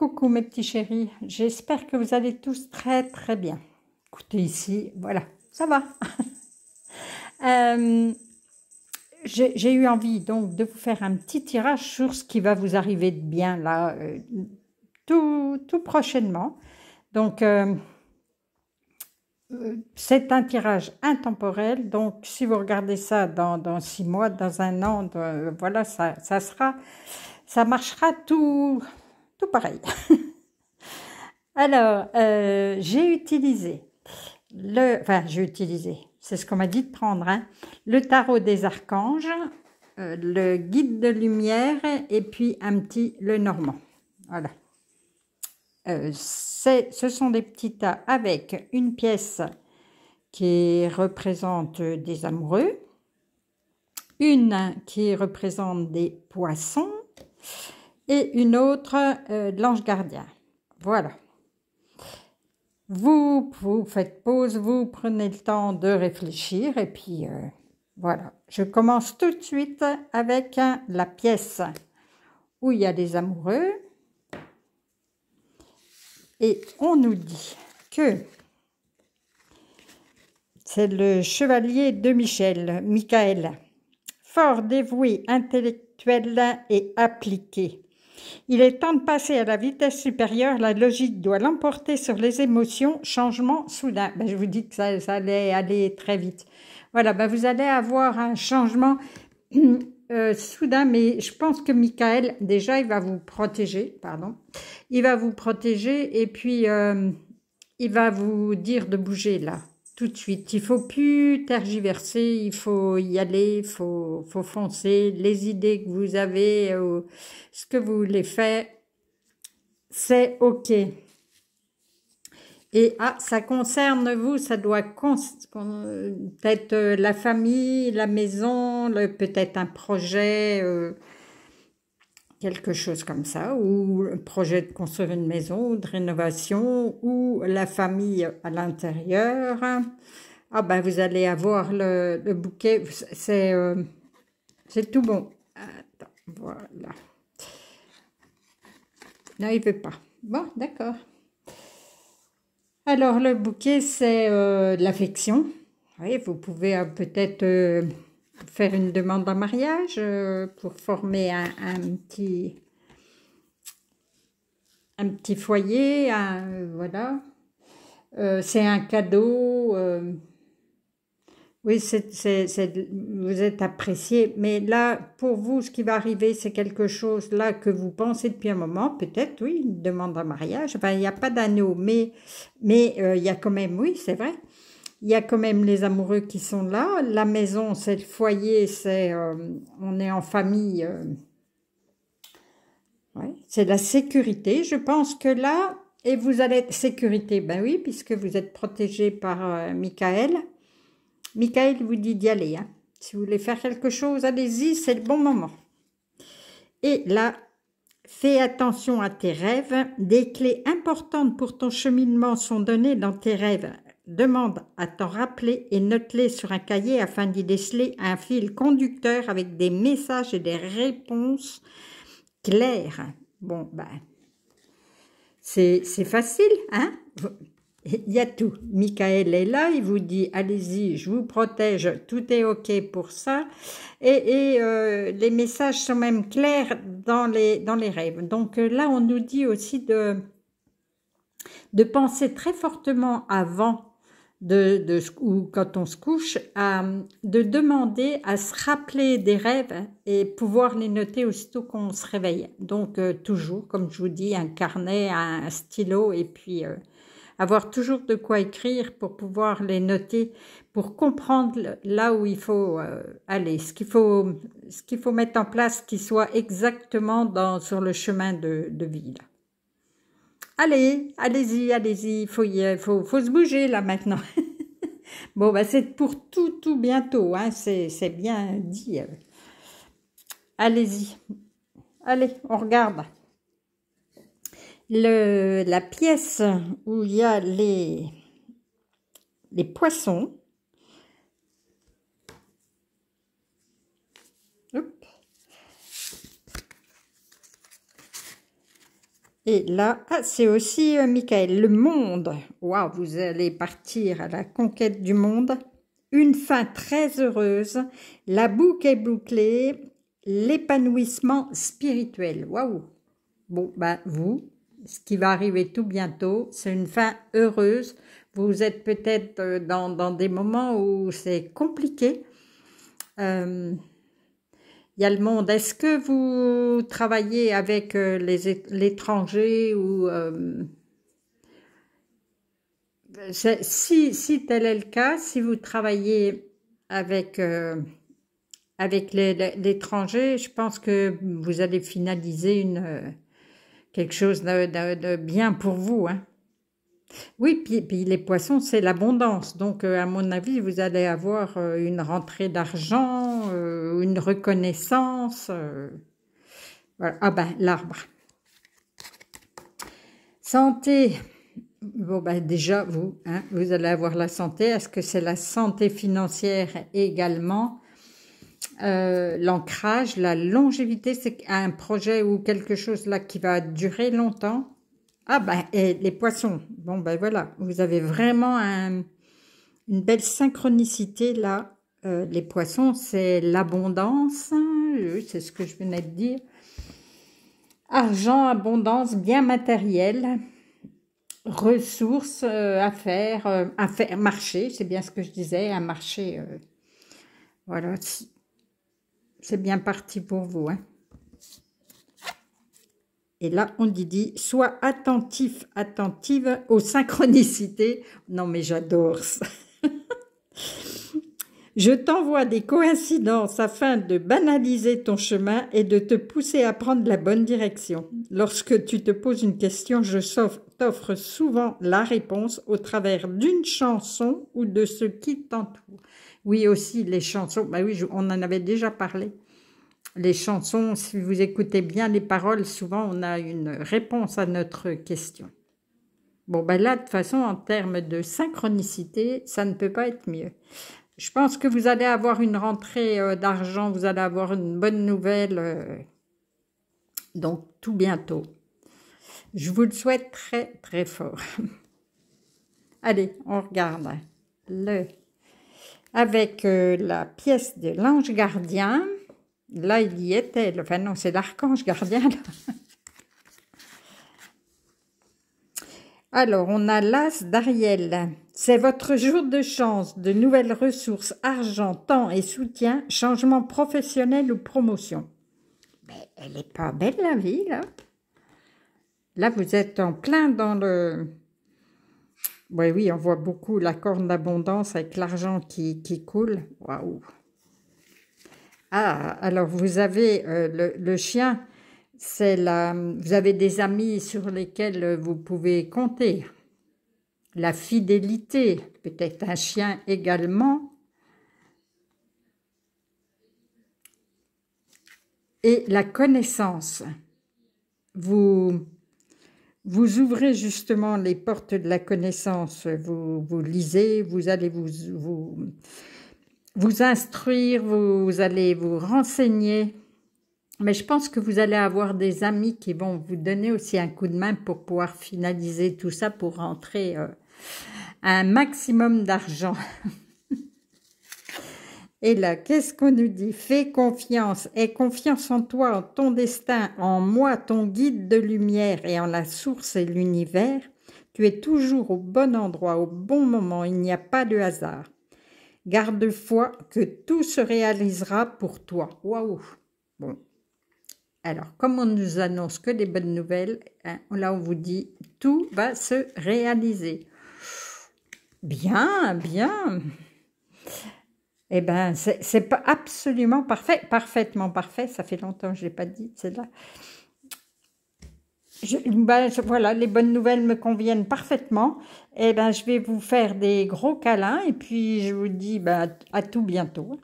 Coucou mes petits chéris, j'espère que vous allez tous très très bien. Écoutez ici, voilà, ça va. Euh, j'ai eu envie donc de vous faire un petit tirage sur ce qui va vous arriver de bien là, tout prochainement. Donc c'est un tirage intemporel, donc si vous regardez ça dans 6 mois, dans un an, voilà, ça marchera tout pareil. Alors, j'ai utilisé, c'est ce qu'on m'a dit de prendre, hein, le tarot des archanges, le guide de lumière et puis un petit le normand. Voilà. Ce sont des petits tas avec une pièce qui représente des amoureux, une qui représente des poissons et une autre de l'ange gardien. Voilà. Vous faites pause, vous prenez le temps de réfléchir et puis voilà. Je commence tout de suite avec la pièce où il y a des amoureux. Et on nous dit que c'est le chevalier de Michael, fort dévoué, intellectuel et appliqué. Il est temps de passer à la vitesse supérieure, la logique doit l'emporter sur les émotions, changement soudain. Ben, je vous dis que ça allait aller très vite. Voilà, ben, vous allez avoir un changement soudain, mais je pense que Michael, déjà, il va vous protéger, pardon. Il va vous protéger et puis il va vous dire de bouger là, tout de suite. Il ne faut plus tergiverser, il faut y aller, il faut foncer. Les idées que vous avez, ce que vous voulez faire, c'est OK. Et ça concerne vous, ça doit peut-être la famille, la maison, peut-être un projet, quelque chose comme ça, ou le projet de construire une maison, ou de rénovation, ou la famille à l'intérieur. Ah ben vous allez avoir le bouquet, c'est tout bon. Attends, voilà. Non, il ne veut pas. Bon, d'accord. Alors, le bouquet, c'est de l'affection. Oui, vous pouvez peut-être faire une demande en mariage pour former un petit foyer. Voilà. C'est un cadeau. Oui, vous êtes apprécié. Mais là, pour vous, ce qui va arriver, c'est quelque chose là que vous pensez depuis un moment. Peut-être, oui, une demande en mariage. Enfin, il n'y a pas d'anneau, mais il y a quand même, oui, c'est vrai. Il y a quand même les amoureux qui sont là. La maison, c'est le foyer, on est en famille. Ouais, c'est la sécurité. Je pense que là, et vous allez être sécurité, ben oui, puisque vous êtes protégé par Michael. Michael vous dit d'y aller. Hein. Si vous voulez faire quelque chose, allez-y, c'est le bon moment. Et là, fais attention à tes rêves. Des clés importantes pour ton cheminement sont données dans tes rêves. Demande à t'en rappeler et note-les sur un cahier afin d'y déceler un fil conducteur avec des messages et des réponses claires. Bon, ben, c'est facile, hein? Il y a tout. Michael est là, il vous dit « Allez-y, je vous protège, tout est OK pour ça. » Et les messages sont même clairs dans les rêves. Donc là, on nous dit aussi de penser très fortement avant ou quand on se couche, de demander à se rappeler des rêves et pouvoir les noter aussitôt qu'on se réveille. Donc toujours, comme je vous dis, un carnet, un stylo et puis avoir toujours de quoi écrire pour pouvoir les noter, pour comprendre là où il faut aller, ce qu'il faut mettre en place qui soit exactement sur le chemin de vie. Là. Allez, allez-y, allez-y, il faut se bouger là maintenant. Bon, bah, c'est pour tout bientôt, hein, c'est bien dit. Allez-y, allez, on regarde. La pièce où il y a les poissons. Hop. Et là, ah, c'est aussi Michael, le monde. Waouh, vous allez partir à la conquête du monde. Une fin très heureuse, la boucle est bouclée, l'épanouissement spirituel. Waouh. Bon, ben vous, ce qui va arriver tout bientôt, c'est une fin heureuse. Vous êtes peut-être dans des moments où c'est compliqué. Il y a le monde. Est-ce que vous travaillez avec l'étranger ou si tel est le cas, si vous travaillez avec avec l'étranger, je pense que vous allez finaliser quelque chose de bien pour vous, hein. Oui, puis les poissons, c'est l'abondance. Donc, à mon avis, vous allez avoir une rentrée d'argent, une reconnaissance. Voilà. Ah ben, l'arbre. Santé. Bon, ben déjà, vous, hein, vous allez avoir la santé. Est-ce que c'est la santé financière également? L'ancrage, la longévité, c'est un projet ou quelque chose là qui va durer longtemps. Ah ben, et les poissons, bon ben voilà, vous avez vraiment une belle synchronicité là. Les poissons, c'est l'abondance, hein, c'est ce que je venais de dire. Argent, abondance, bien matériel, ressources, affaires, marché, c'est bien ce que je disais, un marché, voilà, c'est bien parti pour vous, hein. Et là, on dit, sois attentif, attentive aux synchronicités. Non, mais j'adore ça. Je t'envoie des coïncidences afin de banaliser ton chemin et de te pousser à prendre la bonne direction. Lorsque tu te poses une question, je t'offre souvent la réponse au travers d'une chanson ou de ce qui t'entoure. Oui, aussi, les chansons. Bah oui, on en avait déjà parlé. Les chansons, si vous écoutez bien les paroles, souvent on a une réponse à notre question. Bon, ben là, de toute façon, en termes de synchronicité, ça ne peut pas être mieux. Je pense que vous allez avoir une rentrée d'argent, vous allez avoir une bonne nouvelle, donc tout bientôt. Je vous le souhaite très, très fort. Allez, on regarde avec la pièce de l'ange gardien. Là, il y était. Enfin non, c'est l'archange gardien. Là. Alors, on a l'as d'Ariel. C'est votre jour de chance, de nouvelles ressources, argent, temps et soutien, changement professionnel ou promotion. Mais elle n'est pas belle la vie, là. Là, vous êtes en plein dans le... Oui, oui, on voit beaucoup la corne d'abondance avec l'argent qui coule. Waouh! Ah, alors vous avez le chien, vous avez des amis sur lesquels vous pouvez compter. La fidélité, peut-être un chien également. Et la connaissance. Vous ouvrez justement les portes de la connaissance. Vous lisez, vous allez vous instruire, vous allez vous renseigner. Mais je pense que vous allez avoir des amis qui vont vous donner aussi un coup de main pour pouvoir finaliser tout ça, pour rentrer un maximum d'argent. Et là, qu'est-ce qu'on nous dit? Fais confiance, aie confiance en toi, en ton destin, en moi, ton guide de lumière et en la source et l'univers. Tu es toujours au bon endroit, au bon moment, il n'y a pas de hasard. Garde foi que tout se réalisera pour toi. Waouh! Bon. Alors, comme on nous annonce que des bonnes nouvelles, hein, là on vous dit tout va se réaliser. Bien, bien. Eh bien, c'est pas absolument parfait, parfaitement parfait. Ça fait longtemps que je ne l'ai pas dit, celle-là. Voilà, les bonnes nouvelles me conviennent parfaitement. Eh bien, je vais vous faire des gros câlins et puis je vous dis à tout bientôt.